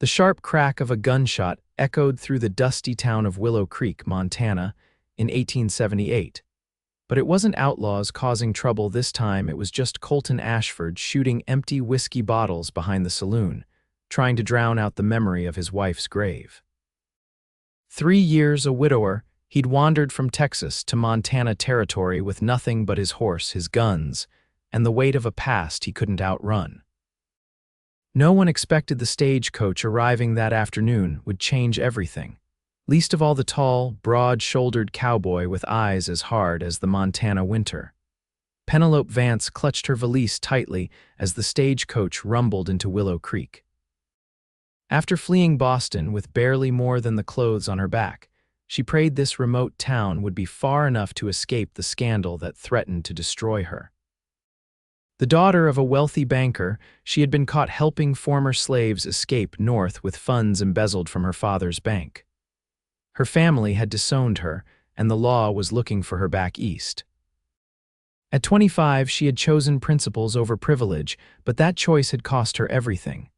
The sharp crack of a gunshot echoed through the dusty town of Willow Creek, Montana, in 1878. But it wasn't outlaws causing trouble this time, it was just Colton Ashford shooting empty whiskey bottles behind the saloon, trying to drown out the memory of his wife's grave. 3 years a widower, he'd wandered from Texas to Montana territory with nothing but his horse, his guns, and the weight of a past he couldn't outrun. No one expected the stagecoach arriving that afternoon would change everything, least of all the tall, broad-shouldered cowboy with eyes as hard as the Montana winter. Pennelope Vance clutched her valise tightly as the stagecoach rumbled into Willow Creek. After fleeing Boston with barely more than the clothes on her back, she prayed this remote town would be far enough to escape the scandal that threatened to destroy her. The daughter of a wealthy banker, she had been caught helping former slaves escape north with funds embezzled from her father's bank. Her family had disowned her, and the law was looking for her back east. At 25, she had chosen principles over privilege, but that choice had cost her everything.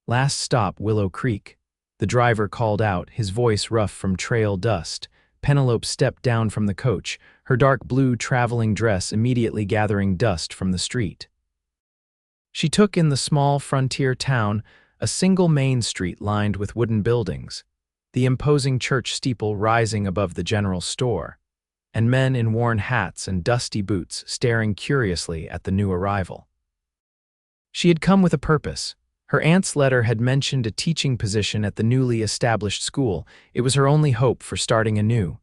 Last stop, Willow Creek. The driver called out, his voice rough from trail dust. Penelope stepped down from the coach, her dark blue traveling dress immediately gathering dust from the street. She took in the small frontier town, a single main street lined with wooden buildings, the imposing church steeple rising above the general store, and men in worn hats and dusty boots staring curiously at the new arrival. She had come with a purpose. Her aunt's letter had mentioned a teaching position at the newly established school. It was her only hope for starting anew.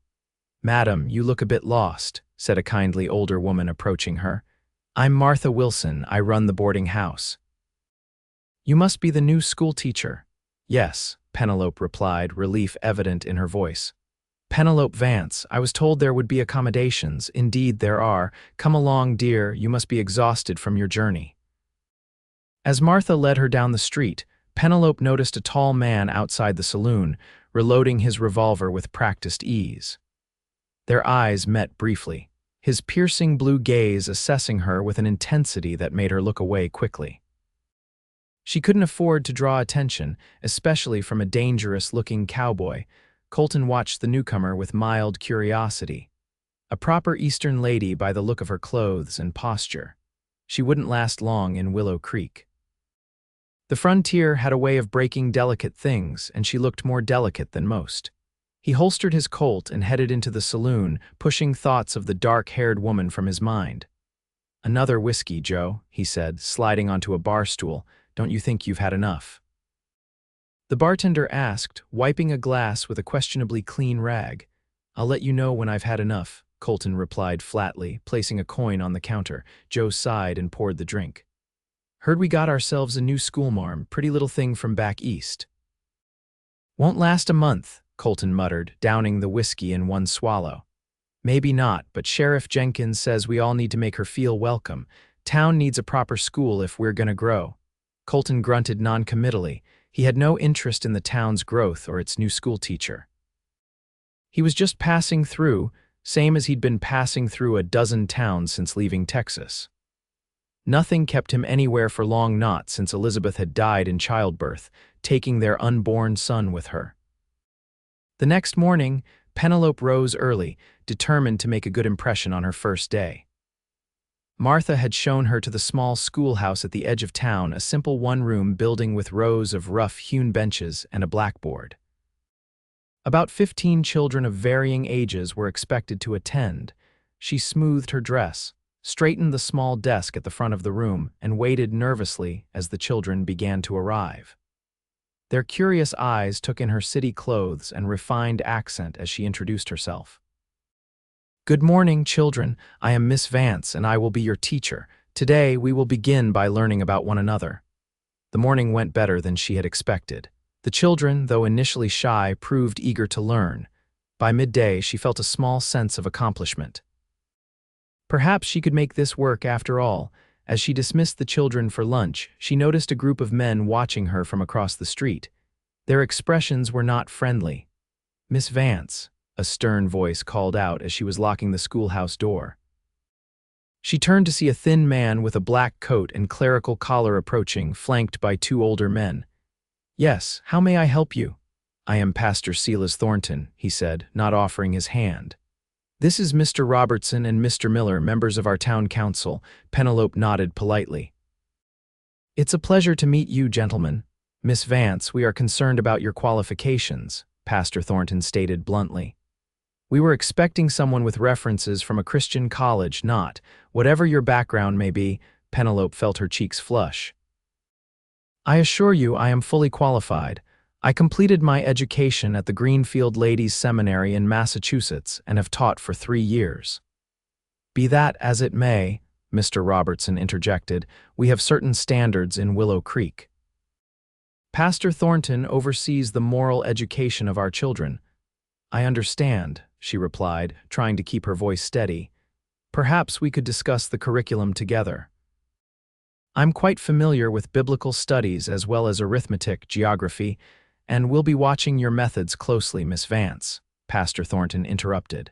"Madam, you look a bit lost," said a kindly older woman approaching her. "I'm Martha Wilson. I run the boarding house." "You must be the new school teacher." "Yes," Penelope replied, relief evident in her voice. "Pennelope Vance, I was told there would be accommodations. Indeed there are. Come along, dear, you must be exhausted from your journey." As Martha led her down the street, Penelope noticed a tall man outside the saloon, reloading his revolver with practiced ease. Their eyes met briefly, his piercing blue gaze assessing her with an intensity that made her look away quickly. She couldn't afford to draw attention, especially from a dangerous-looking cowboy. Colton watched the newcomer with mild curiosity. A proper Eastern lady by the look of her clothes and posture. She wouldn't last long in Willow Creek. The frontier had a way of breaking delicate things, and she looked more delicate than most. He holstered his Colt and headed into the saloon, pushing thoughts of the dark-haired woman from his mind. "Another whiskey, Joe," he said, sliding onto a bar stool. "Don't you think you've had enough?" The bartender asked, wiping a glass with a questionably clean rag. "I'll let you know when I've had enough," Colton replied flatly, placing a coin on the counter. Joe sighed and poured the drink. "Heard we got ourselves a new schoolmarm, pretty little thing from back east." "Won't last a month," Colton muttered, downing the whiskey in one swallow. "Maybe not, but Sheriff Jenkins says we all need to make her feel welcome. Town needs a proper school if we're gonna grow." Colton grunted noncommittally. He had no interest in the town's growth or its new school teacher. He was just passing through, same as he'd been passing through a dozen towns since leaving Texas. Nothing kept him anywhere for long, not since Elizabeth had died in childbirth, taking their unborn son with her. The next morning, Penelope rose early, determined to make a good impression on her first day. Martha had shown her to the small schoolhouse at the edge of town, a simple one-room building with rows of rough-hewn benches and a blackboard. About 15 children of varying ages were expected to attend. She smoothed her dress, straightened the small desk at the front of the room, and waited nervously as the children began to arrive. Their curious eyes took in her city clothes and refined accent as she introduced herself. "Good morning, children. I am Miss Vance, and I will be your teacher. Today, we will begin by learning about one another." The morning went better than she had expected. The children, though initially shy, proved eager to learn. By midday, she felt a small sense of accomplishment. Perhaps she could make this work after all. As she dismissed the children for lunch, she noticed a group of men watching her from across the street. Their expressions were not friendly. "Miss Vance," a stern voice called out as she was locking the schoolhouse door. She turned to see a thin man with a black coat and clerical collar approaching, flanked by 2 older men. Yes, how may I help you? I am Pastor Silas Thornton, he said, not offering his hand. This is Mr. Robertson and Mr. Miller, members of our town council. Penelope nodded politely. It's a pleasure to meet you, gentlemen. Miss Vance, we are concerned about your qualifications, Pastor Thornton stated bluntly. We were expecting someone with references from a Christian college, not, whatever your background may be. Penelope felt her cheeks flush. I assure you I am fully qualified. I completed my education at the Greenfield Ladies Seminary in Massachusetts and have taught for 3 years. Be that as it may, Mr. Robertson interjected, we have certain standards in Willow Creek. Pastor Thornton oversees the moral education of our children. I understand, she replied, trying to keep her voice steady. Perhaps we could discuss the curriculum together. I'm quite familiar with biblical studies as well as arithmetic, geography, and we'll be watching your methods closely, Miss Vance, Pastor Thornton interrupted.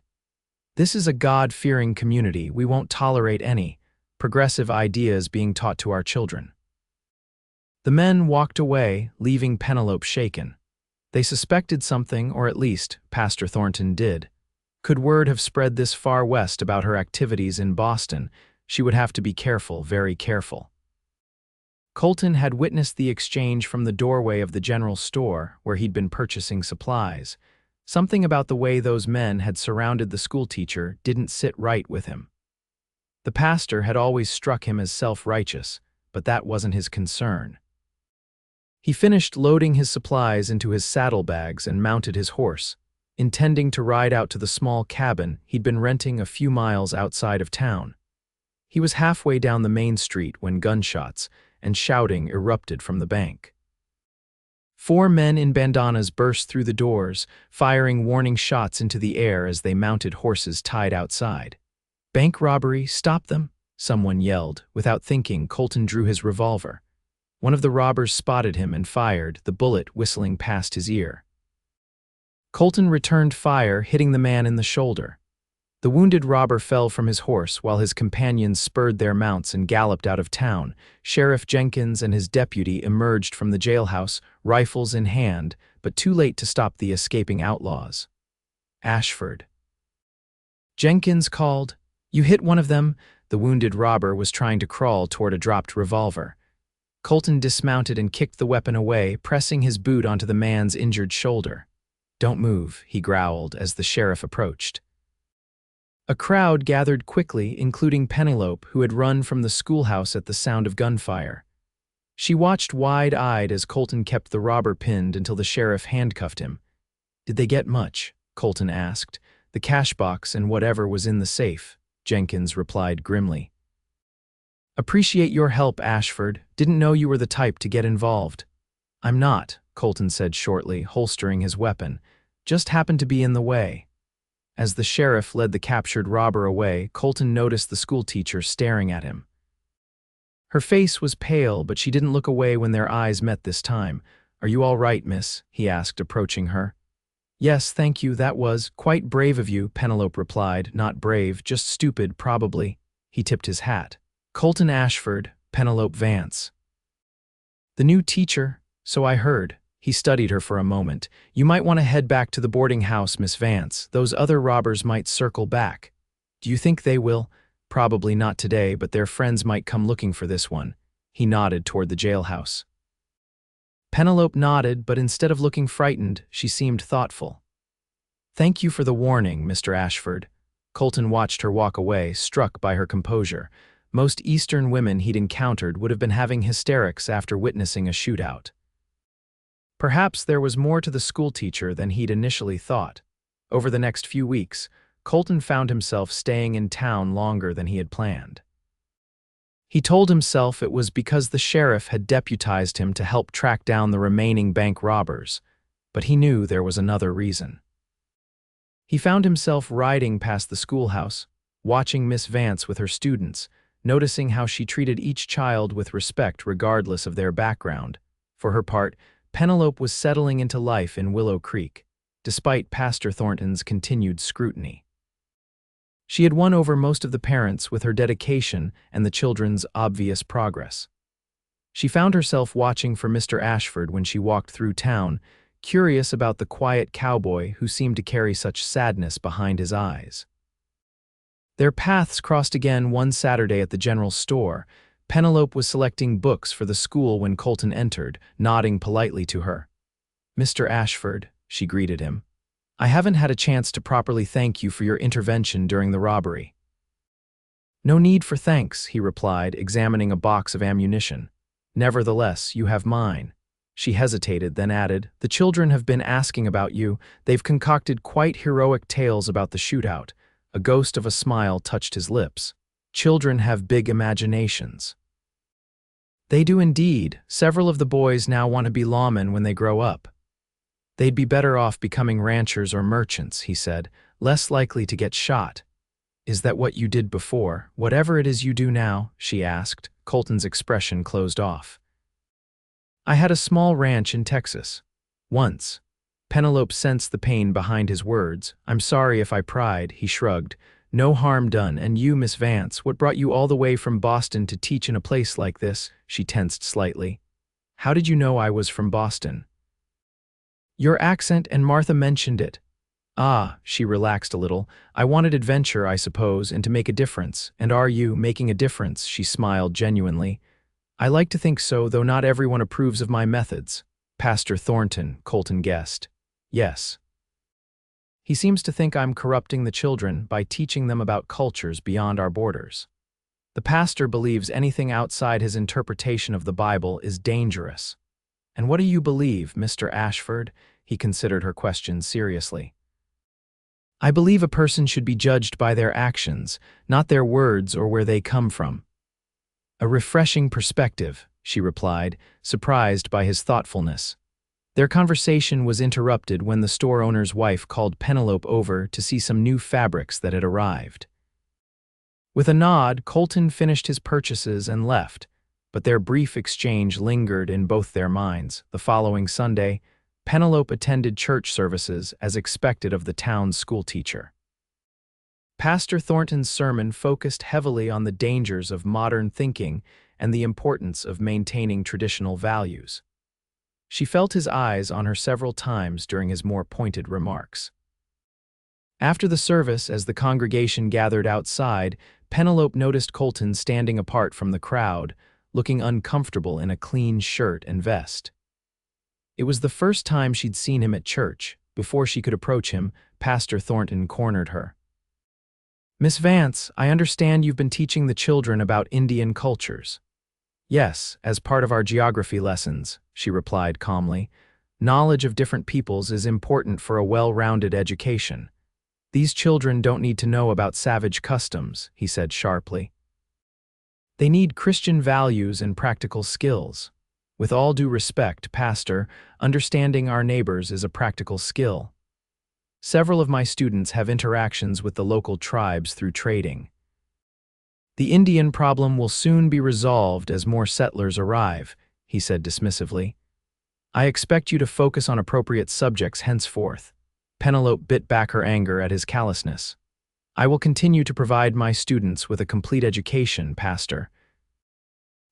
This is a God-fearing community. We won't tolerate any progressive ideas being taught to our children. The men walked away, leaving Penelope shaken. They suspected something, or at least, Pastor Thornton did. Could word have spread this far west about her activities in Boston, she would have to be careful, very careful. Colton had witnessed the exchange from the doorway of the general store where he'd been purchasing supplies. Something about the way those men had surrounded the schoolteacher didn't sit right with him. The pastor had always struck him as self-righteous, but that wasn't his concern. He finished loading his supplies into his saddlebags and mounted his horse, intending to ride out to the small cabin he'd been renting a few miles outside of town. He was halfway down the main street when gunshots and shouting erupted from the bank. 4 men in bandanas burst through the doors, firing warning shots into the air as they mounted horses tied outside. Bank robbery, stop them, someone yelled. Without thinking, Colton drew his revolver. One of the robbers spotted him and fired, the bullet whistling past his ear. Colton returned fire, hitting the man in the shoulder. The wounded robber fell from his horse while his companions spurred their mounts and galloped out of town. Sheriff Jenkins and his deputy emerged from the jailhouse, rifles in hand, but too late to stop the escaping outlaws. Ashford. Jenkins called. You hit one of them. The wounded robber was trying to crawl toward a dropped revolver. Colton dismounted and kicked the weapon away, pressing his boot onto the man's injured shoulder. Don't move, he growled as the sheriff approached. A crowd gathered quickly, including Penelope, who had run from the schoolhouse at the sound of gunfire. She watched wide-eyed as Colton kept the robber pinned until the sheriff handcuffed him. Did they get much? Colton asked. The cash box and whatever was in the safe, Jenkins replied grimly. Appreciate your help, Ashford. Didn't know you were the type to get involved. I'm not, Colton said shortly, holstering his weapon. Just happened to be in the way. As the sheriff led the captured robber away, Colton noticed the schoolteacher staring at him. Her face was pale, but she didn't look away when their eyes met this time. Are you all right, miss? He asked, approaching her. Yes, thank you, that was quite brave of you, Penelope replied. Not brave, just stupid, probably. He tipped his hat. Colton Ashford, Pennelope Vance. The new teacher, so I heard. He studied her for a moment. You might want to head back to the boarding house, Miss Vance. Those other robbers might circle back. Do you think they will? Probably not today, but their friends might come looking for this one. He nodded toward the jailhouse. Penelope nodded, but instead of looking frightened, she seemed thoughtful. Thank you for the warning, Mr. Ashford. Colton watched her walk away, struck by her composure. Most Eastern women he'd encountered would have been having hysterics after witnessing a shootout. Perhaps there was more to the schoolteacher than he'd initially thought. Over the next few weeks, Colton found himself staying in town longer than he had planned. He told himself it was because the sheriff had deputized him to help track down the remaining bank robbers, but he knew there was another reason. He found himself riding past the schoolhouse, watching Miss Vance with her students, noticing how she treated each child with respect regardless of their background. For her part, Penelope was settling into life in Willow Creek, despite Pastor Thornton's continued scrutiny. She had won over most of the parents with her dedication and the children's obvious progress. She found herself watching for Mr. Ashford when she walked through town, curious about the quiet cowboy who seemed to carry such sadness behind his eyes. Their paths crossed again one Saturday at the general store. Penelope was selecting books for the school when Colton entered, nodding politely to her. "Mr. Ashford," she greeted him, "I haven't had a chance to properly thank you for your intervention during the robbery." "No need for thanks," he replied, examining a box of ammunition. "Nevertheless, you have mine." She hesitated, then added, "The children have been asking about you. They've concocted quite heroic tales about the shootout." A ghost of a smile touched his lips. "Children have big imaginations." "They do indeed. Several of the boys now want to be lawmen when they grow up." "They'd be better off becoming ranchers or merchants," he said, "less likely to get shot." "Is that what you did before, whatever it is you do now?" she asked. Colton's expression closed off. "I had a small ranch in Texas. Once." Penelope sensed the pain behind his words. "I'm sorry if I pried," he shrugged. "No harm done. And you, Miss Vance, what brought you all the way from Boston to teach in a place like this?" She tensed slightly. "How did you know I was from Boston?" "Your accent, and Martha mentioned it." "Ah," she relaxed a little. "I wanted adventure, I suppose, and to make a difference." "And are you making a difference?" She smiled genuinely. "I like to think so, though not everyone approves of my methods." "Pastor Thornton," Colton guessed. "Yes. He seems to think I'm corrupting the children by teaching them about cultures beyond our borders. The pastor believes anything outside his interpretation of the Bible is dangerous." "And what do you believe, Mr. Ashford?" He considered her question seriously. "I believe a person should be judged by their actions, not their words or where they come from." "A refreshing perspective," she replied, surprised by his thoughtfulness. Their conversation was interrupted when the store owner's wife called Penelope over to see some new fabrics that had arrived. With a nod, Colton finished his purchases and left, but their brief exchange lingered in both their minds. The following Sunday, Penelope attended church services as expected of the town's schoolteacher. Pastor Thornton's sermon focused heavily on the dangers of modern thinking and the importance of maintaining traditional values. She felt his eyes on her several times during his more pointed remarks. After the service, as the congregation gathered outside, Penelope noticed Colton standing apart from the crowd, looking uncomfortable in a clean shirt and vest. It was the first time she'd seen him at church. Before she could approach him, Pastor Thornton cornered her. "Miss Vance, I understand you've been teaching the children about Indian cultures." "Yes, as part of our geography lessons," she replied calmly. "Knowledge of different peoples is important for a well-rounded education." "These children don't need to know about savage customs," he said sharply. "They need Christian values and practical skills. With all due respect, Pastor, understanding our neighbors is a practical skill. Several of my students have interactions with the local tribes through trading. The Indian problem will soon be resolved as more settlers arrive," he said dismissively. "I expect you to focus on appropriate subjects henceforth." Penelope bit back her anger at his callousness. "I will continue to provide my students with a complete education, Pastor.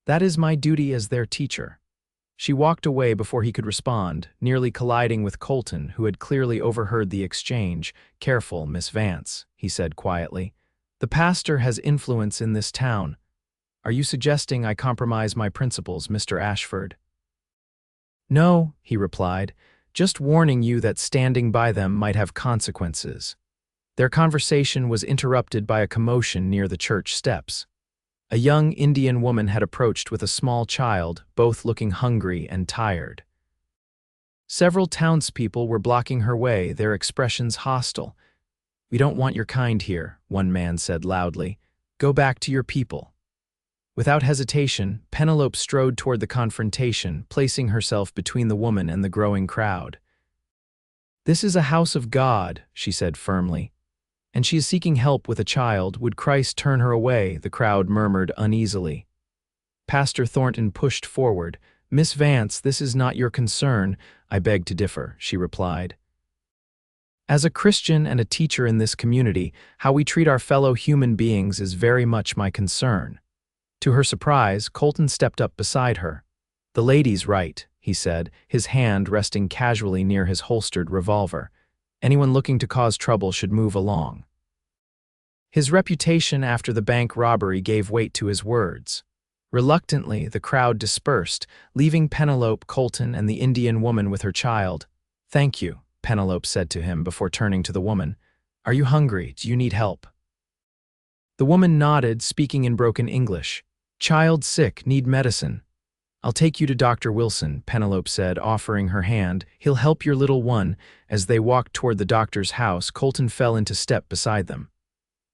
That is my duty as their teacher." She walked away before he could respond, nearly colliding with Colton, who had clearly overheard the exchange. "Careful, Miss Vance," he said quietly. "The pastor has influence in this town. Are you suggesting I compromise my principles, Mr. Ashford?" "No," he replied, "just warning you that standing by them might have consequences." Their conversation was interrupted by a commotion near the church steps. A young Indian woman had approached with a small child, both looking hungry and tired. Several townspeople were blocking her way, their expressions hostile. "We don't want your kind here," one man said loudly. "Go back to your people." Without hesitation, Penelope strode toward the confrontation, placing herself between the woman and the growing crowd. "This is a house of God," she said firmly. "And she is seeking help with a child. Would Christ turn her away?" the crowd murmured uneasily. Pastor Thornton pushed forward. "Miss Vance, this is not your concern." "I beg to differ," she replied. "As a Christian and a teacher in this community, how we treat our fellow human beings is very much my concern." To her surprise, Colton stepped up beside her. The lady's right, he said, his hand resting casually near his holstered revolver. Anyone looking to cause trouble should move along. His reputation after the bank robbery gave weight to his words. Reluctantly, the crowd dispersed, leaving Pennelope, Colton, and the Indian woman with her child. "Thank you," Pennelope said to him before turning to the woman. "Are you hungry? Do you need help?" The woman nodded, speaking in broken English. "Child sick, need medicine." "I'll take you to Dr. Wilson," Pennelope said, offering her hand. "He'll help your little one." As they walked toward the doctor's house, Colton fell into step beside them.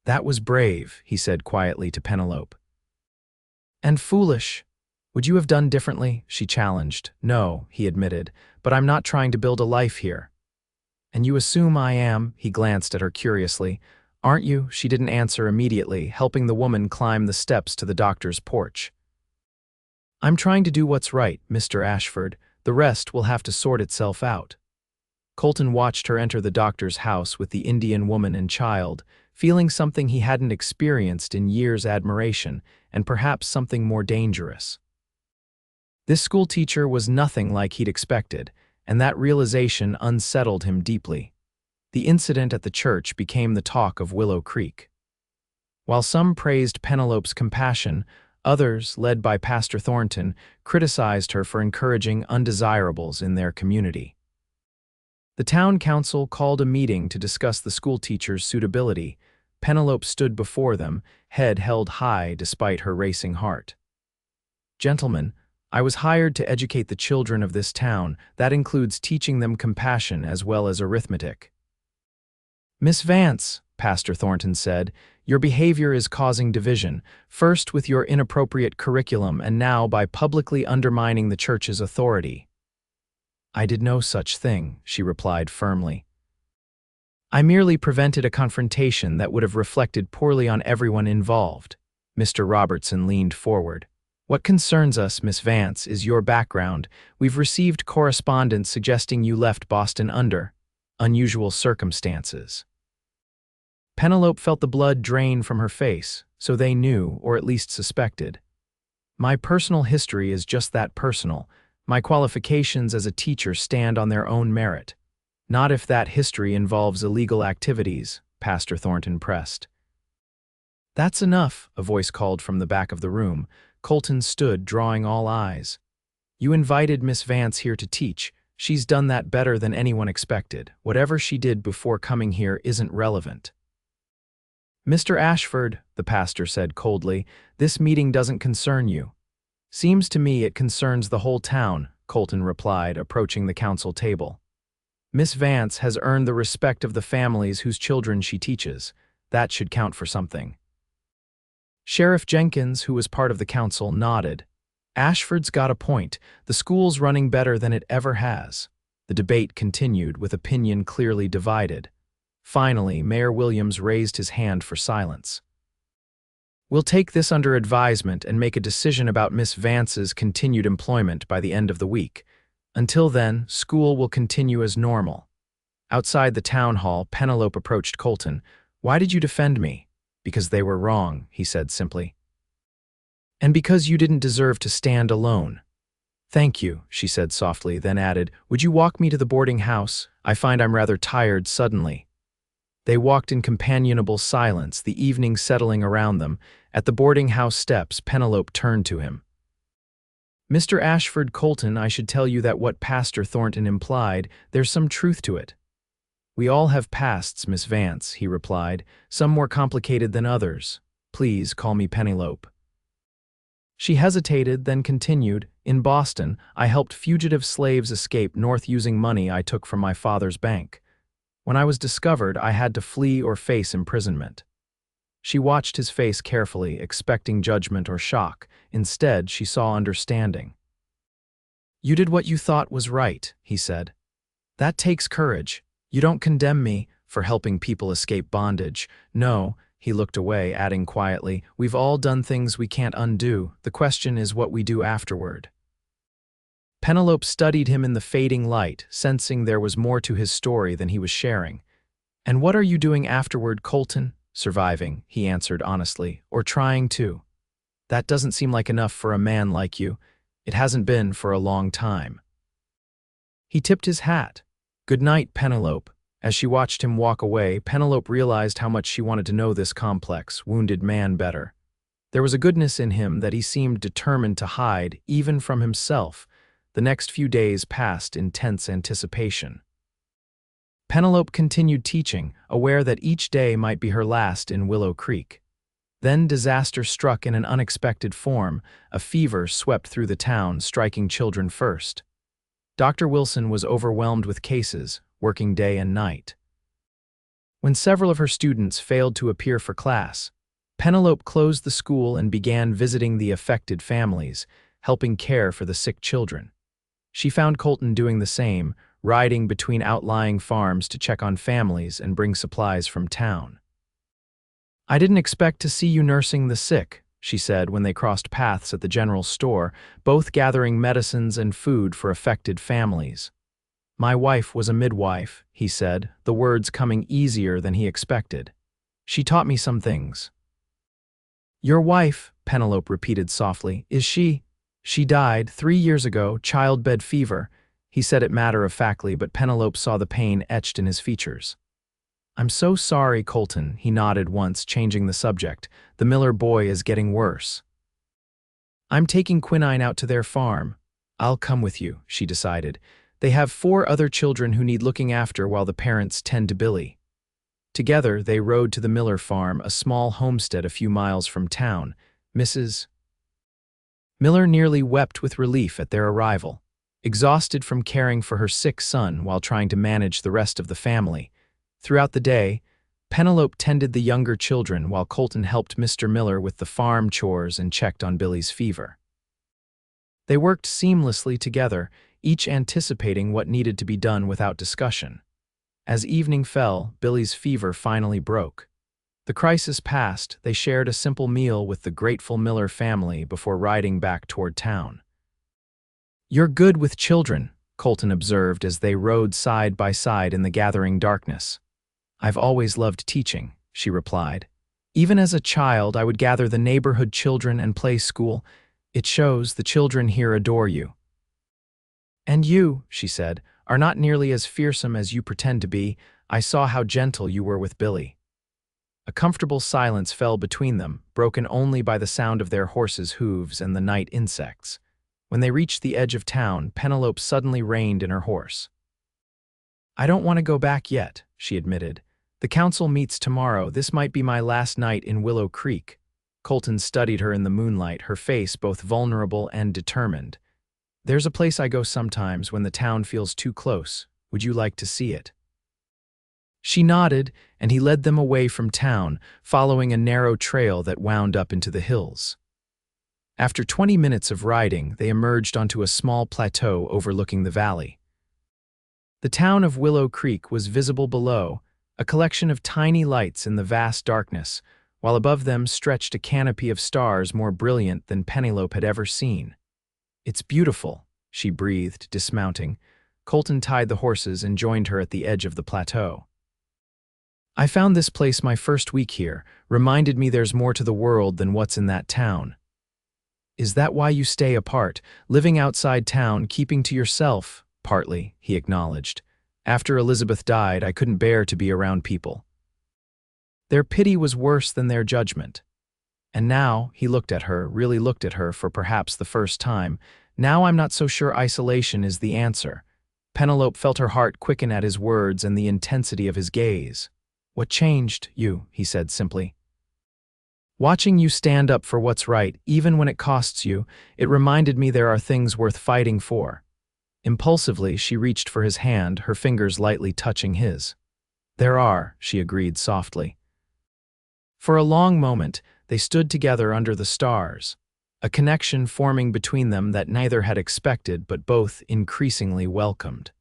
"That was brave," he said quietly to Pennelope. "And foolish. Would you have done differently?" she challenged. "No," he admitted, "but I'm not trying to build a life here." "And you assume I am?" He glanced at her curiously. "Aren't you?" She didn't answer immediately, helping the woman climb the steps to the doctor's porch. "I'm trying to do what's right, Mr. Ashford. The rest will have to sort itself out." Colton watched her enter the doctor's house with the Indian woman and child, feeling something he hadn't experienced in years: admiration, and perhaps something more dangerous. This schoolteacher was nothing like he'd expected, and that realization unsettled him deeply. The incident at the church became the talk of Willow Creek. While some praised Pennelope's compassion, others, led by Pastor Thornton, criticized her for encouraging undesirables in their community. The town council called a meeting to discuss the schoolteacher's suitability. Pennelope stood before them, head held high despite her racing heart. "Gentlemen, I was hired to educate the children of this town. That includes teaching them compassion as well as arithmetic." "Miss Vance," Pastor Thornton said, "your behavior is causing division, first with your inappropriate curriculum and now by publicly undermining the church's authority." "I did no such thing," she replied firmly. "I merely prevented a confrontation that would have reflected poorly on everyone involved." Mr. Robertson leaned forward. "What concerns us, Miss Vance, is your background. We've received correspondence suggesting you left Boston under unusual circumstances." Pennelope felt the blood drain from her face, so they knew, or at least suspected. "My personal history is just that, personal. My qualifications as a teacher stand on their own merit. Not if that history involves illegal activities," Pastor Thornton pressed. "That's enough," a voice called from the back of the room. Colton stood, drawing all eyes. "You invited Miss Vance here to teach. She's done that better than anyone expected. Whatever she did before coming here isn't relevant." "Mr. Ashford," the pastor said coldly, "this meeting doesn't concern you." "Seems to me it concerns the whole town," Colton replied, approaching the council table. "Miss Vance has earned the respect of the families whose children she teaches. That should count for something." Sheriff Jenkins, who was part of the council, nodded. "Ashford's got a point. The school's running better than it ever has." The debate continued, with opinion clearly divided. Finally, Mayor Williams raised his hand for silence. "We'll take this under advisement and make a decision about Miss Vance's continued employment by the end of the week. Until then, school will continue as normal." Outside the town hall, Pennelope approached Colton. "Why did you defend me?" "Because they were wrong," he said simply. "And because you didn't deserve to stand alone." "Thank you," she said softly, then added, "Would you walk me to the boarding house? I find I'm rather tired suddenly." They walked in companionable silence, the evening settling around them. At the boarding house steps, Pennelope turned to him. "Mr. Ashford, Colton, I should tell you that what Pastor Thornton implied, there's some truth to it." "We all have pasts, Miss Vance," he replied, "some more complicated than others. Please call me Pennelope." She hesitated, then continued, "In Boston, I helped fugitive slaves escape north using money I took from my father's bank. When I was discovered, I had to flee or face imprisonment." She watched his face carefully, expecting judgment or shock. Instead, she saw understanding. "You did what you thought was right," he said. "That takes courage. You don't condemn me for helping people escape bondage. No," he looked away, adding quietly, "we've all done things we can't undo. The question is what we do afterward." Pennelope studied him in the fading light, sensing there was more to his story than he was sharing. "And what are you doing afterward, Colton?" "Surviving," he answered honestly, "or trying to." "That doesn't seem like enough for a man like you." It hasn't been for a long time. He tipped his hat. Good night, Penelope. As she watched him walk away, Penelope realized how much she wanted to know this complex, wounded man better. There was a goodness in him that he seemed determined to hide, even from himself. The next few days passed in tense anticipation. Penelope continued teaching, aware that each day might be her last in Willow Creek. Then disaster struck in an unexpected form. A fever swept through the town, striking children first. Dr. Wilson was overwhelmed with cases, working day and night. When several of her students failed to appear for class, Penelope closed the school and began visiting the affected families, helping care for the sick children. She found Colton doing the same, riding between outlying farms to check on families and bring supplies from town. "I didn't expect to see you nursing the sick," she said when they crossed paths at the general store, both gathering medicines and food for affected families. "My wife was a midwife," he said, the words coming easier than he expected. "She taught me some things." "Your wife," Penelope repeated softly, "is she?" "She died 3 years ago, childbed fever." He said it matter-of-factly, but Penelope saw the pain etched in his features. "I'm so sorry, Colton," he nodded once, changing the subject. "The Miller boy is getting worse." "I'm taking quinine out to their farm." "I'll come with you," she decided. They have 4 other children who need looking after while the parents tend to Billy. Together, they rode to the Miller farm, a small homestead a few miles from town. Mrs. Miller nearly wept with relief at their arrival. Exhausted from caring for her sick son while trying to manage the rest of the family. Throughout the day, Penelope tended the younger children while Colton helped Mr. Miller with the farm chores and checked on Billy's fever. They worked seamlessly together, each anticipating what needed to be done without discussion. As evening fell, Billy's fever finally broke. The crisis passed, they shared a simple meal with the grateful Miller family before riding back toward town. "You're good with children," Colton observed as they rode side by side in the gathering darkness. "I've always loved teaching," she replied. "Even as a child, I would gather the neighborhood children and play school. It shows the children here adore you." "And you," she said, "are not nearly as fearsome as you pretend to be. I saw how gentle you were with Billy." A comfortable silence fell between them, broken only by the sound of their horses' hooves and the night insects. When they reached the edge of town, Penelope suddenly reined in her horse. "I don't want to go back yet," she admitted. "The council meets tomorrow. This might be my last night in Willow Creek." Colton studied her in the moonlight, her face both vulnerable and determined. "There's a place I go sometimes when the town feels too close. Would you like to see it?" She nodded, and he led them away from town, following a narrow trail that wound up into the hills. After 20 minutes of riding, they emerged onto a small plateau overlooking the valley. The town of Willow Creek was visible below, a collection of tiny lights in the vast darkness, while above them stretched a canopy of stars more brilliant than Penelope had ever seen. "It's beautiful," she breathed, dismounting. Colton tied the horses and joined her at the edge of the plateau. "I found this place my first week here, reminded me there's more to the world than what's in that town." "Is that why you stay apart, living outside town, keeping to yourself?" "Partly," he acknowledged. "After Elizabeth died, I couldn't bear to be around people. Their pity was worse than their judgment." And now, he looked at her, really looked at her for perhaps the first time. "Now I'm not so sure isolation is the answer." Penelope felt her heart quicken at his words and the intensity of his gaze. "What changed you?" he said simply. "Watching you stand up for what's right, even when it costs you, it reminded me there are things worth fighting for." Impulsively, she reached for his hand, her fingers lightly touching his. "There are," she agreed softly. For a long moment, they stood together under the stars, a connection forming between them that neither had expected but both increasingly welcomed.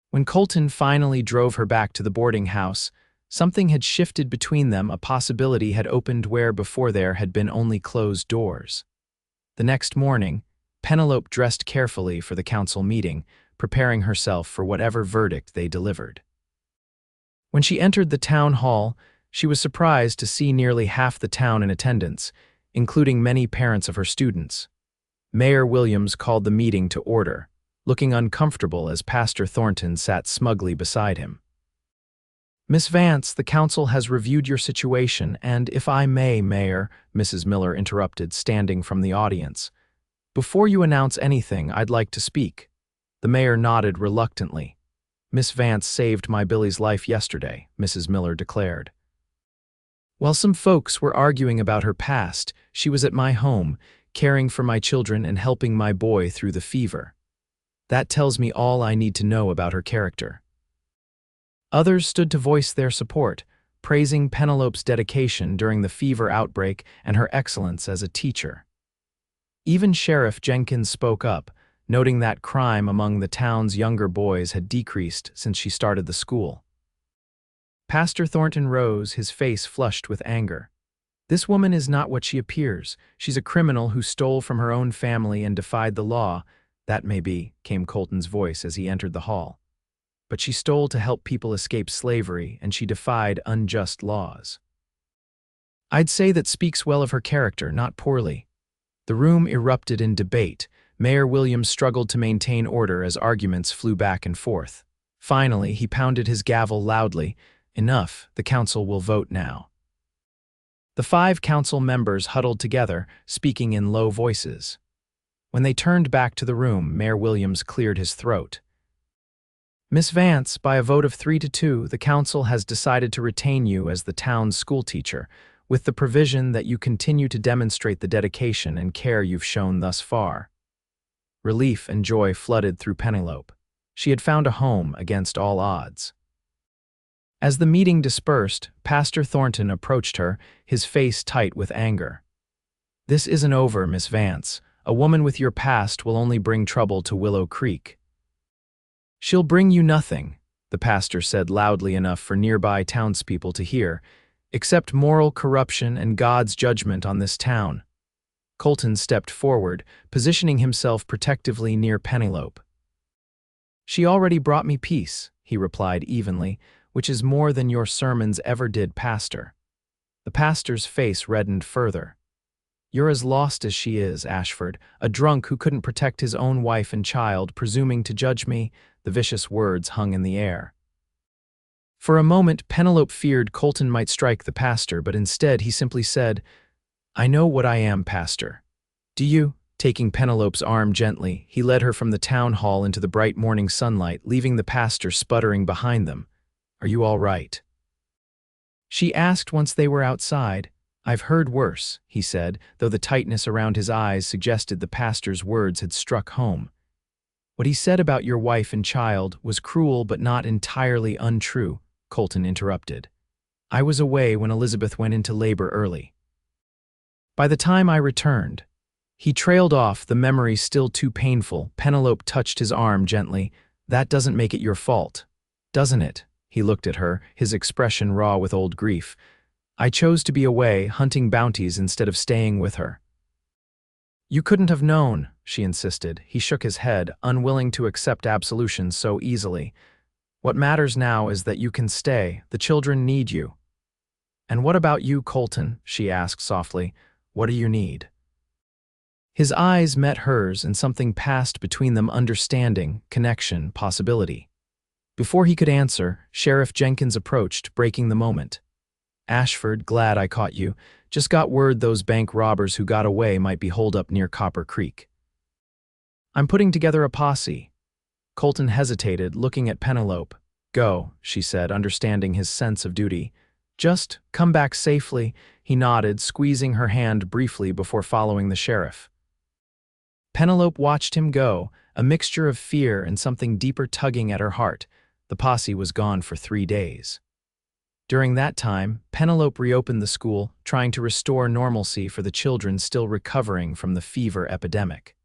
When Colton finally drove her back to the boarding house, something had shifted between them, a possibility had opened where before there had been only closed doors. The next morning, Penelope dressed carefully for the council meeting, preparing herself for whatever verdict they delivered. When she entered the town hall, she was surprised to see nearly half the town in attendance, including many parents of her students. Mayor Williams called the meeting to order, looking uncomfortable as Pastor Thornton sat smugly beside him. "Miss Vance, the council has reviewed your situation, and if I may, Mayor," Mrs. Miller interrupted, standing from the audience. "Before you announce anything, I'd like to speak." The mayor nodded reluctantly. "Miss Vance saved my Billy's life yesterday," Mrs. Miller declared. "While some folks were arguing about her past, she was at my home, caring for my children and helping my boy through the fever. That tells me all I need to know about her character." Others stood to voice their support, praising Pennelope's dedication during the fever outbreak and her excellence as a teacher. Even Sheriff Jenkins spoke up, noting that crime among the town's younger boys had decreased since she started the school. Pastor Thornton rose, his face flushed with anger. "This woman is not what she appears. She's a criminal who stole from her own family and defied the law." "That may be," came Colton's voice as he entered the hall. "But she stole to help people escape slavery, and she defied unjust laws." "I'd say that speaks well of her character, not poorly." The room erupted in debate. Mayor Williams struggled to maintain order as arguments flew back and forth. Finally, he pounded his gavel loudly. "Enough, the council will vote now." The 5 council members huddled together, speaking in low voices. When they turned back to the room, Mayor Williams cleared his throat. "Miss Vance, by a vote of 3-2, the council has decided to retain you as the town's schoolteacher, with the provision that you continue to demonstrate the dedication and care you've shown thus far." Relief and joy flooded through Pennelope. She had found a home against all odds. As the meeting dispersed, Pastor Thornton approached her, his face tight with anger. "This isn't over, Miss Vance. A woman with your past will only bring trouble to Willow Creek." "She'll bring you nothing," the pastor said loudly enough for nearby townspeople to hear, "except moral corruption and God's judgment on this town." Colton stepped forward, positioning himself protectively near Pennelope. "She already brought me peace," he replied evenly, "which is more than your sermons ever did, Pastor." The pastor's face reddened further. "You're as lost as she is, Ashford, a drunk who couldn't protect his own wife and child, presuming to judge me." The vicious words hung in the air. For a moment, Pennelope feared Colton might strike the pastor, but instead he simply said, "I know what I am, Pastor. Do you?" Taking Penelope's arm gently, he led her from the town hall into the bright morning sunlight, leaving the pastor sputtering behind them. "Are you all right?" she asked once they were outside. "I've heard worse," he said, though the tightness around his eyes suggested the pastor's words had struck home. "What he said about your wife and child was cruel but not entirely untrue," Colton interrupted. "I was away when Elizabeth went into labor early. By the time I returned—" He trailed off, the memory still too painful. Pennelope touched his arm gently. "That doesn't make it your fault, doesn't it?" He looked at her, his expression raw with old grief. "I chose to be away, hunting bounties instead of staying with her." "You couldn't have known," she insisted. He shook his head, unwilling to accept absolution so easily. "What matters now is that you can stay. The children need you." "And what about you, Colton?" she asked softly. "What do you need?" His eyes met hers, and something passed between them: understanding, connection, possibility. Before he could answer, Sheriff Jenkins approached, breaking the moment. "Ashford, glad I caught you. Just got word those bank robbers who got away might be holed up near Copper Creek. I'm putting together a posse." Colton hesitated, looking at Pennelope. "Go," she said, understanding his sense of duty. "Just come back safely." He nodded, squeezing her hand briefly before following the sheriff. Pennelope watched him go, a mixture of fear and something deeper tugging at her heart. The posse was gone for 3 days. During that time, Pennelope reopened the school, trying to restore normalcy for the children still recovering from the fever epidemic.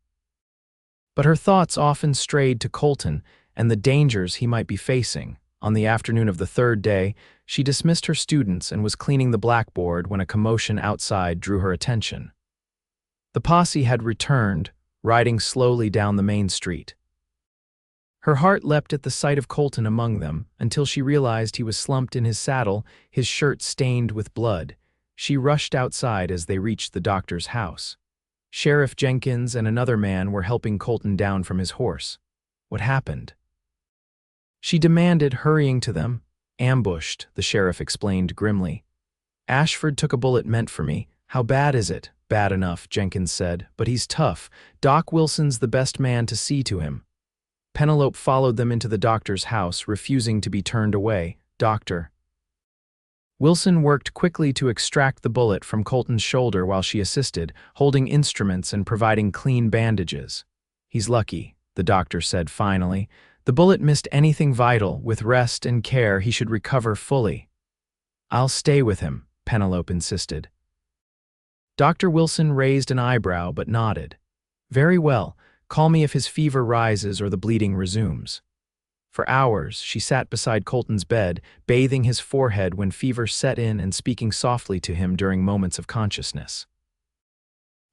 But her thoughts often strayed to Colton and the dangers he might be facing. On the afternoon of the 3rd day, she dismissed her students and was cleaning the blackboard when a commotion outside drew her attention. The posse had returned, riding slowly down the main street. Her heart leapt at the sight of Colton among them, until she realized he was slumped in his saddle, his shirt stained with blood. She rushed outside as they reached the doctor's house. Sheriff Jenkins and another man were helping Colton down from his horse. What happened? She demanded, hurrying to them. Ambushed, the sheriff explained grimly. Ashford took a bullet meant for me. How bad is it? Bad enough, Jenkins said, but he's tough. Doc Wilson's the best man to see to him. Pennelope followed them into the doctor's house, refusing to be turned away. Doctor. Wilson worked quickly to extract the bullet from Colton's shoulder while she assisted, holding instruments and providing clean bandages. He's lucky, the doctor said finally. The bullet missed anything vital. With rest and care, he should recover fully. I'll stay with him, Pennelope insisted. Dr. Wilson raised an eyebrow but nodded. Very well. Call me if his fever rises or the bleeding resumes. For hours, she sat beside Colton's bed, bathing his forehead when fever set in and speaking softly to him during moments of consciousness.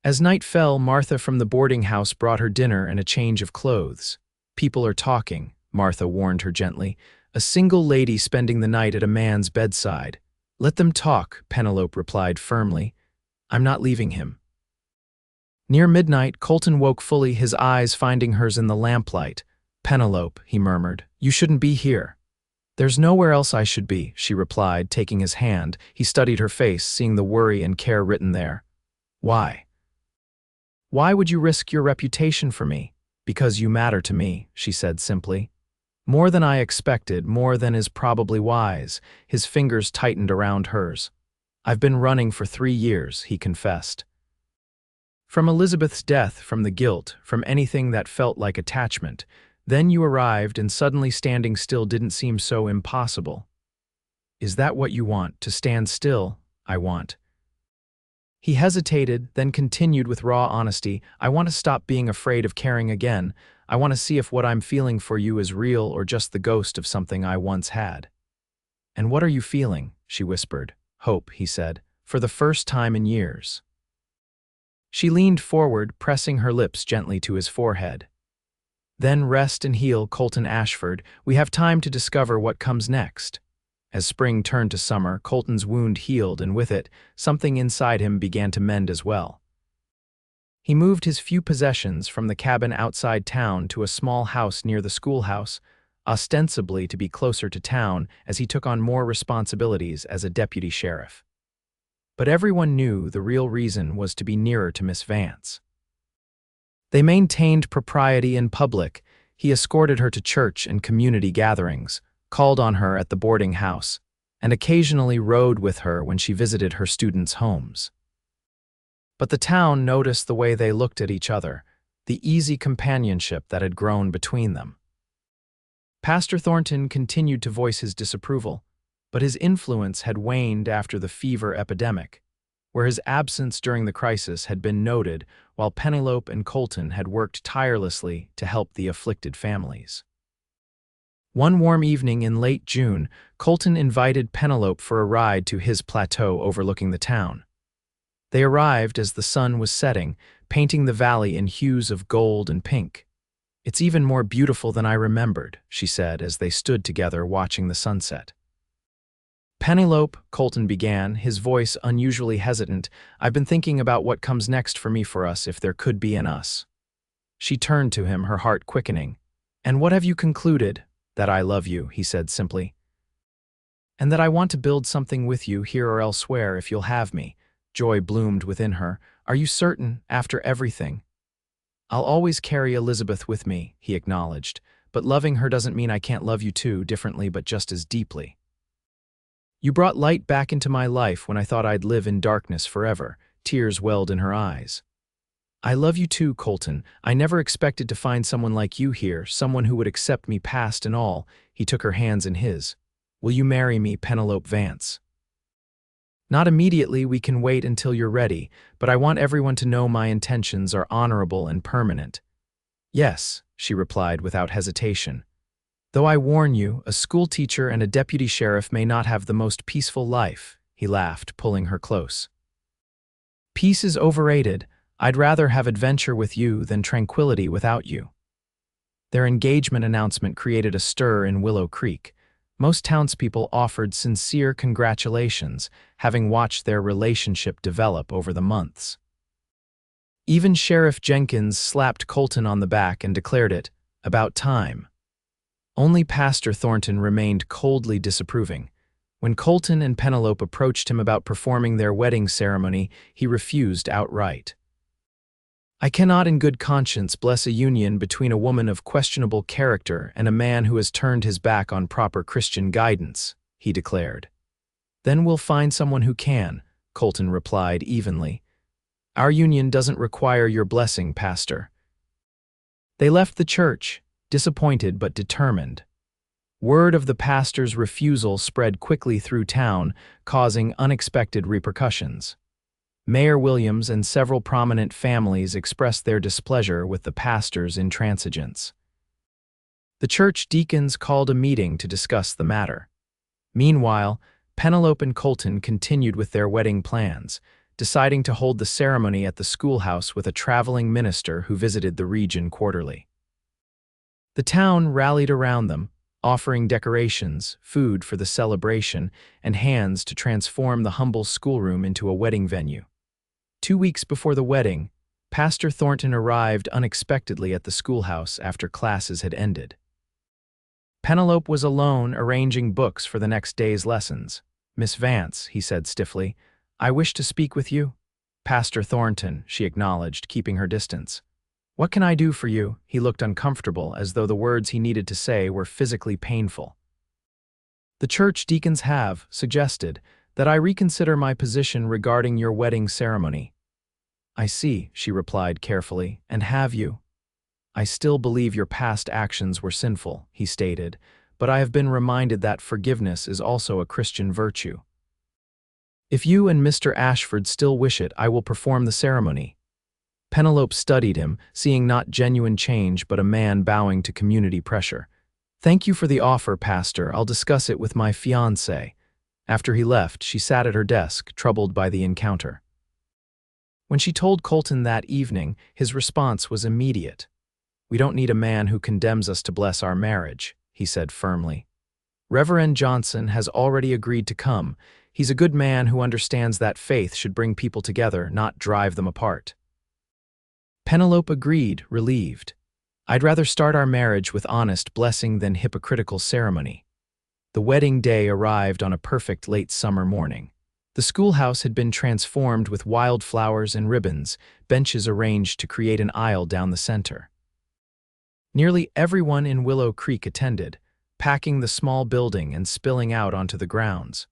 As night fell, Martha from the boarding house brought her dinner and a change of clothes. People are talking, Martha warned her gently. A single lady spending the night at a man's bedside. Let them talk, Pennelope replied firmly. I'm not leaving him. Near midnight, Colton woke fully, his eyes finding hers in the lamplight. Pennelope, he murmured, you shouldn't be here. There's nowhere else I should be, she replied, taking his hand. He studied her face, seeing the worry and care written there. Why? Why would you risk your reputation for me? Because you matter to me, she said simply. More than I expected, more than is probably wise. His fingers tightened around hers. I've been running for 3 years, he confessed. From Elizabeth's death, from the guilt, from anything that felt like attachment. Then you arrived, and suddenly standing still didn't seem so impossible. Is that what you want, to stand still? I want. He hesitated, then continued with raw honesty. I want to stop being afraid of caring again. I want to see if what I'm feeling for you is real or just the ghost of something I once had. And what are you feeling? She whispered. Hope, he said, for the first time in years. She leaned forward, pressing her lips gently to his forehead. Then rest and heal, Colton Ashford. We have time to discover what comes next. As spring turned to summer, Colton's wound healed, and with it, something inside him began to mend as well. He moved his few possessions from the cabin outside town to a small house near the schoolhouse, ostensibly to be closer to town as he took on more responsibilities as a deputy sheriff. But everyone knew the real reason was to be nearer to Miss Vance. They maintained propriety in public. He escorted her to church and community gatherings, called on her at the boarding house, and occasionally rode with her when she visited her students' homes. But the town noticed the way they looked at each other, the easy companionship that had grown between them. Pastor Thornton continued to voice his disapproval, but his influence had waned after the fever epidemic, where his absence during the crisis had been noted while Pennelope and Colton had worked tirelessly to help the afflicted families. One warm evening in late June, Colton invited Pennelope for a ride to his plateau overlooking the town. They arrived as the sun was setting, painting the valley in hues of gold and pink. It's even more beautiful than I remembered, she said as they stood together watching the sunset. Pennelope, Colton began, his voice unusually hesitant, I've been thinking about what comes next for me, for us, if there could be an us. She turned to him, her heart quickening. And what have you concluded? That I love you, he said simply. And that I want to build something with you here or elsewhere if you'll have me. Joy bloomed within her. Are you certain, after everything? I'll always carry Elizabeth with me, he acknowledged, but loving her doesn't mean I can't love you too, differently but just as deeply. You brought light back into my life when I thought I'd live in darkness forever. Tears welled in her eyes. I love you too, Colton. I never expected to find someone like you here, someone who would accept me past and all. He took her hands in his. Will you marry me, Pennelope Vance? Not immediately, we can wait until you're ready, but I want everyone to know my intentions are honorable and permanent. Yes, she replied without hesitation. Though I warn you, a schoolteacher and a deputy sheriff may not have the most peaceful life, he laughed, pulling her close. Peace is overrated. I'd rather have adventure with you than tranquility without you. Their engagement announcement created a stir in Willow Creek. Most townspeople offered sincere congratulations, having watched their relationship develop over the months. Even Sheriff Jenkins slapped Colton on the back and declared it about time. Only Pastor Thornton remained coldly disapproving. When Colton and Pennelope approached him about performing their wedding ceremony, he refused outright. "I cannot in good conscience bless a union between a woman of questionable character and a man who has turned his back on proper Christian guidance," he declared. "Then we'll find someone who can," Colton replied evenly. "Our union doesn't require your blessing, Pastor." They left the church, disappointed but determined. Word of the pastor's refusal spread quickly through town, causing unexpected repercussions. Mayor Williams and several prominent families expressed their displeasure with the pastor's intransigence. The church deacons called a meeting to discuss the matter. Meanwhile, Pennelope and Colton continued with their wedding plans, deciding to hold the ceremony at the schoolhouse with a traveling minister who visited the region quarterly. The town rallied around them, offering decorations, food for the celebration, and hands to transform the humble schoolroom into a wedding venue. 2 weeks before the wedding, Pastor Thornton arrived unexpectedly at the schoolhouse after classes had ended. Pennelope was alone arranging books for the next day's lessons. "Miss Vance," he said stiffly, "I wish to speak with you." "Pastor Thornton," she acknowledged, keeping her distance. "What can I do for you?" He looked uncomfortable, as though the words he needed to say were physically painful. "The church deacons have suggested that I reconsider my position regarding your wedding ceremony." "I see," she replied carefully, "and have you?" "I still believe your past actions were sinful," he stated, "but I have been reminded that forgiveness is also a Christian virtue. If you and Mr. Ashford still wish it, I will perform the ceremony." Pennelope studied him, seeing not genuine change but a man bowing to community pressure. "Thank you for the offer, Pastor. I'll discuss it with my fiancé." After he left, she sat at her desk, troubled by the encounter. When she told Colton that evening, his response was immediate. "We don't need a man who condemns us to bless our marriage," he said firmly. "Reverend Johnson has already agreed to come. He's a good man who understands that faith should bring people together, not drive them apart." Pennelope agreed, relieved. "I'd rather start our marriage with honest blessing than hypocritical ceremony." The wedding day arrived on a perfect late summer morning. The schoolhouse had been transformed with wildflowers and ribbons, benches arranged to create an aisle down the center. Nearly everyone in Willow Creek attended, packing the small building and spilling out onto the grounds.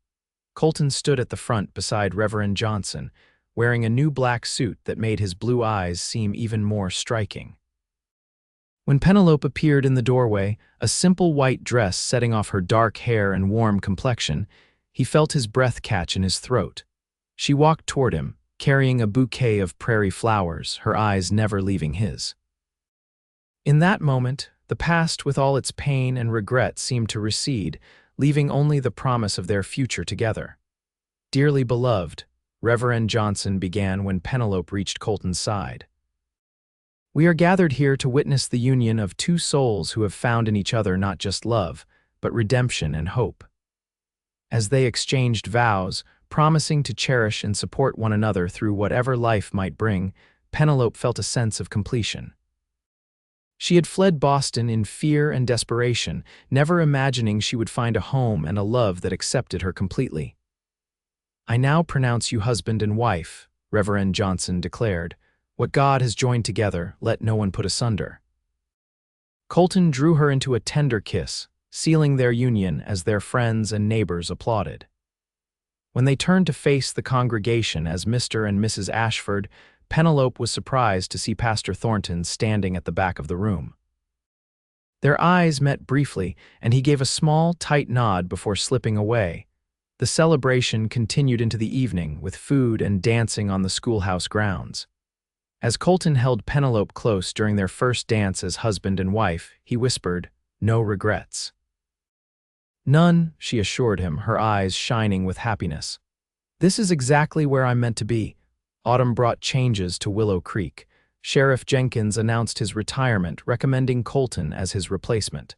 Colton stood at the front beside Reverend Johnson, wearing a new black suit that made his blue eyes seem even more striking. When Pennelope appeared in the doorway, a simple white dress setting off her dark hair and warm complexion, he felt his breath catch in his throat. She walked toward him, carrying a bouquet of prairie flowers, her eyes never leaving his. In that moment, the past with all its pain and regret seemed to recede, leaving only the promise of their future together. "Dearly beloved," Reverend Johnson began when Pennelope reached Colton's side. "We are gathered here to witness the union of two souls who have found in each other not just love, but redemption and hope." As they exchanged vows, promising to cherish and support one another through whatever life might bring, Pennelope felt a sense of completion. She had fled Boston in fear and desperation, never imagining she would find a home and a love that accepted her completely. "I now pronounce you husband and wife," Reverend Johnson declared. "What God has joined together, let no one put asunder." Colton drew her into a tender kiss, sealing their union as their friends and neighbors applauded. When they turned to face the congregation as Mr. and Mrs. Ashford, Pennelope was surprised to see Pastor Thornton standing at the back of the room. Their eyes met briefly, and he gave a small, tight nod before slipping away. The celebration continued into the evening, with food and dancing on the schoolhouse grounds. As Colton held Pennelope close during their first dance as husband and wife, he whispered, "No regrets." "None," she assured him, her eyes shining with happiness. "This is exactly where I'm meant to be." Autumn brought changes to Willow Creek. Sheriff Jenkins announced his retirement, recommending Colton as his replacement.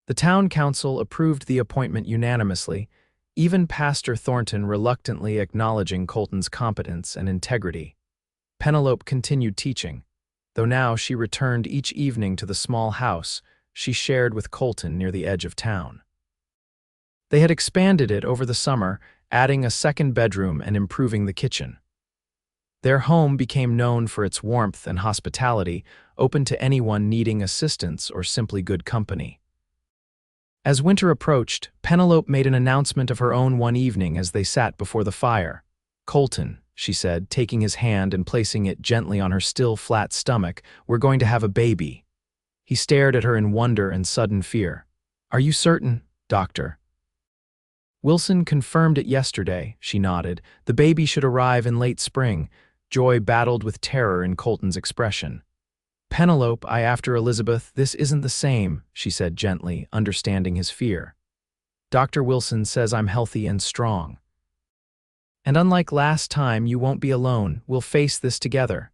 The town council approved the appointment unanimously, even Pastor Thornton reluctantly acknowledging Colton's competence and integrity. Penelope continued teaching, though now she returned each evening to the small house she shared with Colton near the edge of town. They had expanded it over the summer, adding a second bedroom and improving the kitchen. Their home became known for its warmth and hospitality, open to anyone needing assistance or simply good company. As winter approached, Penelope made an announcement of her own one evening as they sat before the fire. "Colton," she said, taking his hand and placing it gently on her still flat stomach, "we're going to have a baby." He stared at her in wonder and sudden fear. "Are you certain, doctor?" "Wilson confirmed it yesterday," she nodded. "The baby should arrive in late spring." Joy battled with terror in Colton's expression. "Penelope, after Elizabeth, this isn't the same," she said gently, understanding his fear. "Dr. Wilson says I'm healthy and strong. And unlike last time, you won't be alone. We'll face this together."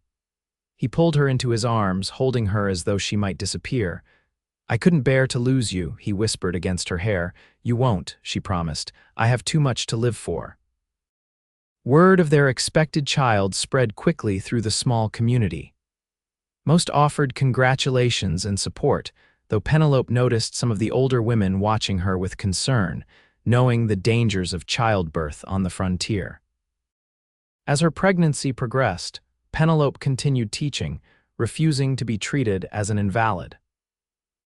He pulled her into his arms, holding her as though she might disappear. "I couldn't bear to lose you," he whispered against her hair. "You won't," she promised. "I have too much to live for." Word of their expected child spread quickly through the small community. Most offered congratulations and support, though Penelope noticed some of the older women watching her with concern, knowing the dangers of childbirth on the frontier. As her pregnancy progressed, Penelope continued teaching, refusing to be treated as an invalid.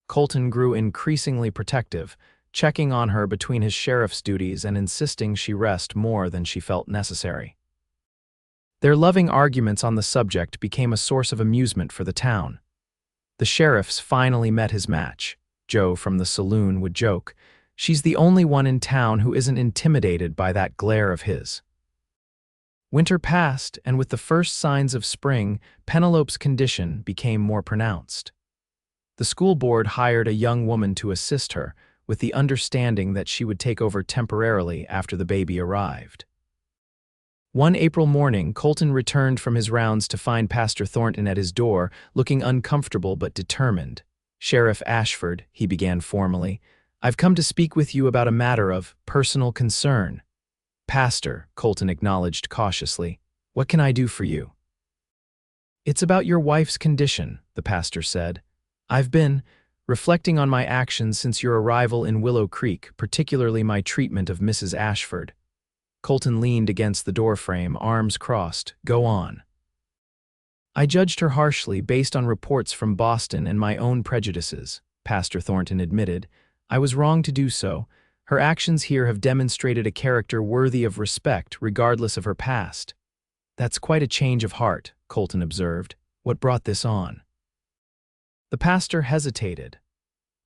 Colton grew increasingly protective, checking on her between his sheriff's duties and insisting she rest more than she felt necessary. Their loving arguments on the subject became a source of amusement for the town. The sheriffs finally met his match. Joe from the saloon would joke, "She's the only one in town who isn't intimidated by that glare of his." Winter passed, and with the first signs of spring, Penelope's condition became more pronounced. The school board hired a young woman to assist her, with the understanding that she would take over temporarily after the baby arrived. One April morning, Colton returned from his rounds to find Pastor Thornton at his door, looking uncomfortable but determined. "Sheriff Ashford," he began formally, "I've come to speak with you about a matter of personal concern." "Pastor," Colton acknowledged cautiously, "what can I do for you?" "It's about your wife's condition," the pastor said. "I've been reflecting on my actions since your arrival in Willow Creek, particularly my treatment of Mrs. Ashford." Colton leaned against the doorframe, arms crossed. "Go on." "I judged her harshly based on reports from Boston and my own prejudices," Pastor Thornton admitted. "I was wrong to do so. Her actions here have demonstrated a character worthy of respect regardless of her past." "That's quite a change of heart," Colton observed. "What brought this on?" The pastor hesitated.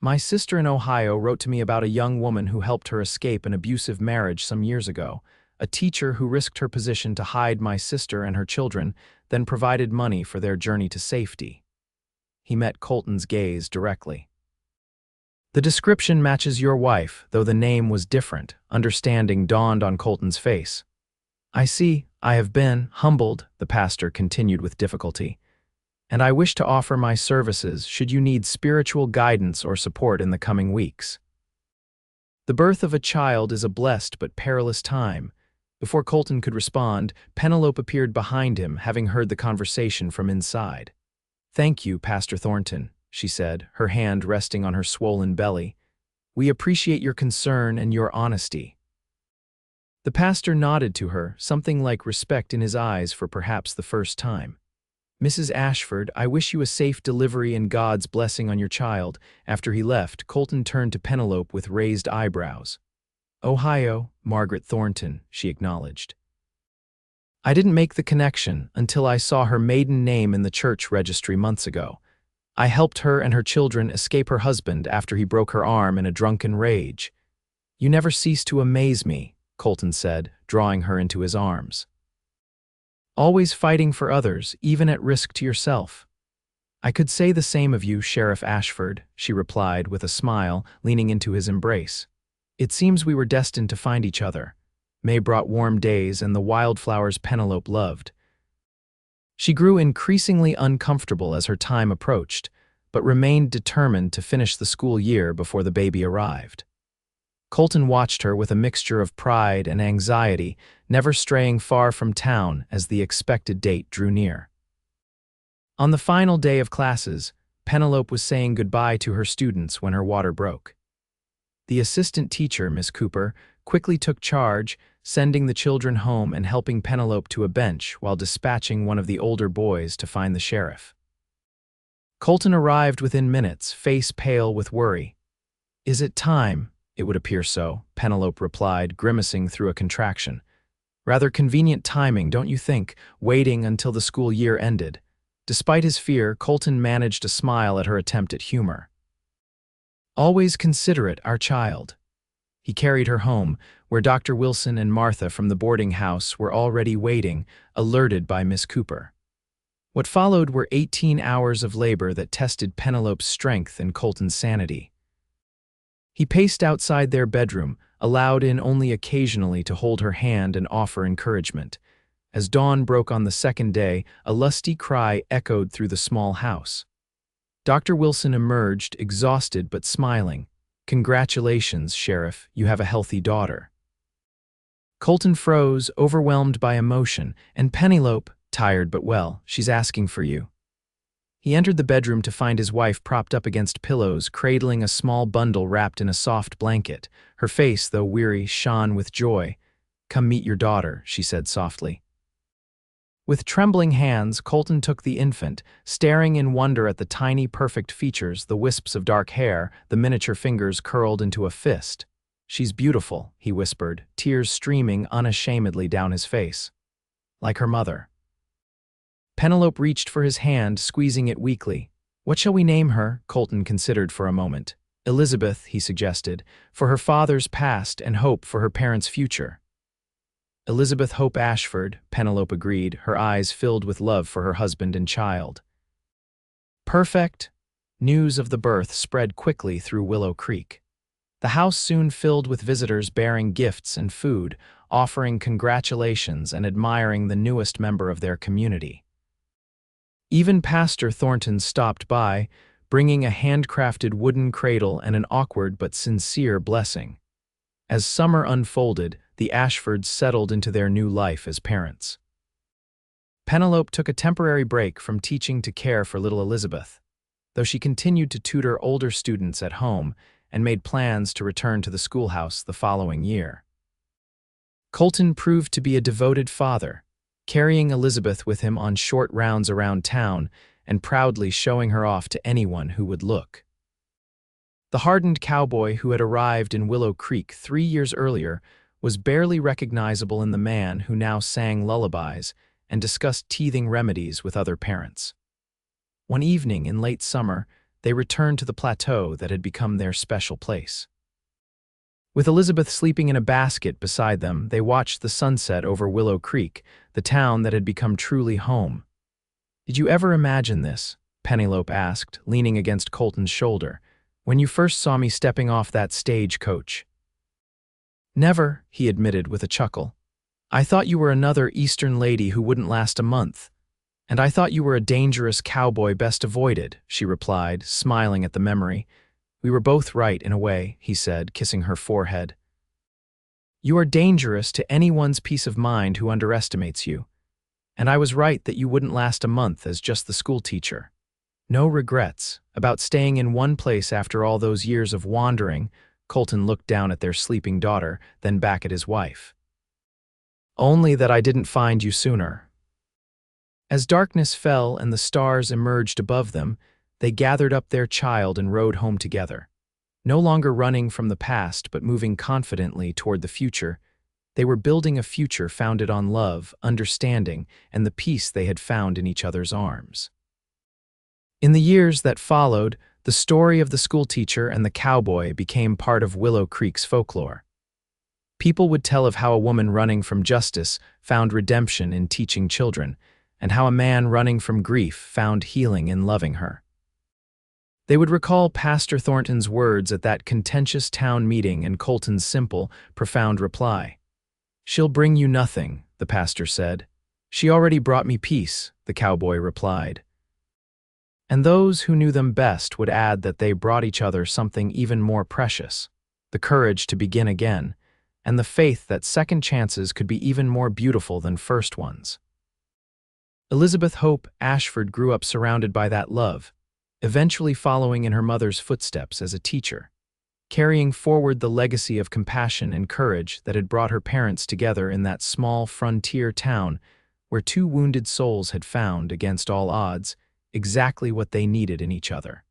"My sister in Ohio wrote to me about a young woman who helped her escape an abusive marriage some years ago. A teacher who risked her position to hide my sister and her children, then provided money for their journey to safety." He met Colton's gaze directly. "The description matches your wife, though the name was different." Understanding dawned on Colton's face. "I see. I have been humbled," the pastor continued with difficulty, "and I wish to offer my services should you need spiritual guidance or support in the coming weeks." The birth of a child is a blessed but perilous time. Before Colton could respond, Penelope appeared behind him, having heard the conversation from inside. "Thank you, Pastor Thornton," she said, her hand resting on her swollen belly. "We appreciate your concern and your honesty." The pastor nodded to her, something like respect in his eyes for perhaps the first time. "Mrs. Ashford, I wish you a safe delivery and God's blessing on your child." After he left, Colton turned to Penelope with raised eyebrows. "Ohio, Margaret Thornton," she acknowledged. "I didn't make the connection until I saw her maiden name in the church registry months ago. I helped her and her children escape her husband after he broke her arm in a drunken rage." "You never cease to amaze me," Colton said, drawing her into his arms. "Always fighting for others, even at risk to yourself." "I could say the same of you, Sheriff Ashford," she replied with a smile, leaning into his embrace. "It seems we were destined to find each other." May brought warm days and the wildflowers Penelope loved. She grew increasingly uncomfortable as her time approached, but remained determined to finish the school year before the baby arrived. Colton watched her with a mixture of pride and anxiety, never straying far from town as the expected date drew near. On the final day of classes, Penelope was saying goodbye to her students when her water broke. The assistant teacher, Miss Cooper, quickly took charge, sending the children home and helping Penelope to a bench while dispatching one of the older boys to find the sheriff. Colton arrived within minutes, face pale with worry. "Is it time?" "It would appear so," Penelope replied, grimacing through a contraction. "Rather convenient timing, don't you think, waiting until the school year ended?" Despite his fear, Colton managed a smile at her attempt at humor. "Always considerate, our child." He carried her home, where Dr. Wilson and Martha from the boarding house were already waiting, alerted by Miss Cooper. What followed were 18 hours of labor that tested Penelope's strength and Colton's sanity. He paced outside their bedroom, allowed in only occasionally to hold her hand and offer encouragement. As dawn broke on the second day, a lusty cry echoed through the small house. Dr. Wilson emerged, exhausted but smiling. "Congratulations, Sheriff, you have a healthy daughter." Colton froze, overwhelmed by emotion, and Penelope, tired but well, "She's asking for you." He entered the bedroom to find his wife propped up against pillows, cradling a small bundle wrapped in a soft blanket. Her face, though weary, shone with joy. "Come meet your daughter," she said softly. With trembling hands, Colton took the infant, staring in wonder at the tiny, perfect features, the wisps of dark hair, the miniature fingers curled into a fist. "She's beautiful," he whispered, tears streaming unashamedly down his face. "Like her mother." Penelope reached for his hand, squeezing it weakly. "What shall we name her?" Colton considered for a moment. "Elizabeth," he suggested, "for her father's past and Hope for her parents' future." "Elizabeth Hope Ashford," Penelope agreed, her eyes filled with love for her husband and child. Perfect. News of the birth spread quickly through Willow Creek. The house soon filled with visitors bearing gifts and food, offering congratulations and admiring the newest member of their community. Even Pastor Thornton stopped by, bringing a handcrafted wooden cradle and an awkward but sincere blessing. As summer unfolded, the Ashfords settled into their new life as parents. Penelope took a temporary break from teaching to care for little Elizabeth, though she continued to tutor older students at home and made plans to return to the schoolhouse the following year. Colton proved to be a devoted father, carrying Elizabeth with him on short rounds around town and proudly showing her off to anyone who would look. The hardened cowboy who had arrived in Willow Creek 3 years earlier was barely recognizable in the man who now sang lullabies and discussed teething remedies with other parents. One evening in late summer, they returned to the plateau that had become their special place. With Elizabeth sleeping in a basket beside them, they watched the sunset over Willow Creek, the town that had become truly home. "Did you ever imagine this?" Penelope asked, leaning against Colton's shoulder. "When you first saw me stepping off that stagecoach?" "Never," he admitted with a chuckle. "I thought you were another Eastern lady who wouldn't last a month. And I thought you were a dangerous cowboy best avoided," she replied, smiling at the memory. "We were both right in a way," he said, kissing her forehead. "You are dangerous to anyone's peace of mind who underestimates you. And I was right that you wouldn't last a month as just the school teacher. No regrets about staying in one place after all those years of wandering." Colton looked down at their sleeping daughter, then back at his wife. "Only that I didn't find you sooner." As darkness fell and the stars emerged above them, they gathered up their child and rode home together. No longer running from the past but moving confidently toward the future, they were building a future founded on love, understanding, and the peace they had found in each other's arms. In the years that followed, the story of the schoolteacher and the cowboy became part of Willow Creek's folklore. People would tell of how a woman running from justice found redemption in teaching children, and how a man running from grief found healing in loving her. They would recall Pastor Thornton's words at that contentious town meeting and Colton's simple, profound reply. "She'll bring you nothing," the pastor said. "She already brought me peace," the cowboy replied. And those who knew them best would add that they brought each other something even more precious, the courage to begin again, and the faith that second chances could be even more beautiful than first ones. Elizabeth Hope Ashford grew up surrounded by that love, eventually following in her mother's footsteps as a teacher, carrying forward the legacy of compassion and courage that had brought her parents together in that small frontier town where two wounded souls had found, against all odds, exactly what they needed in each other.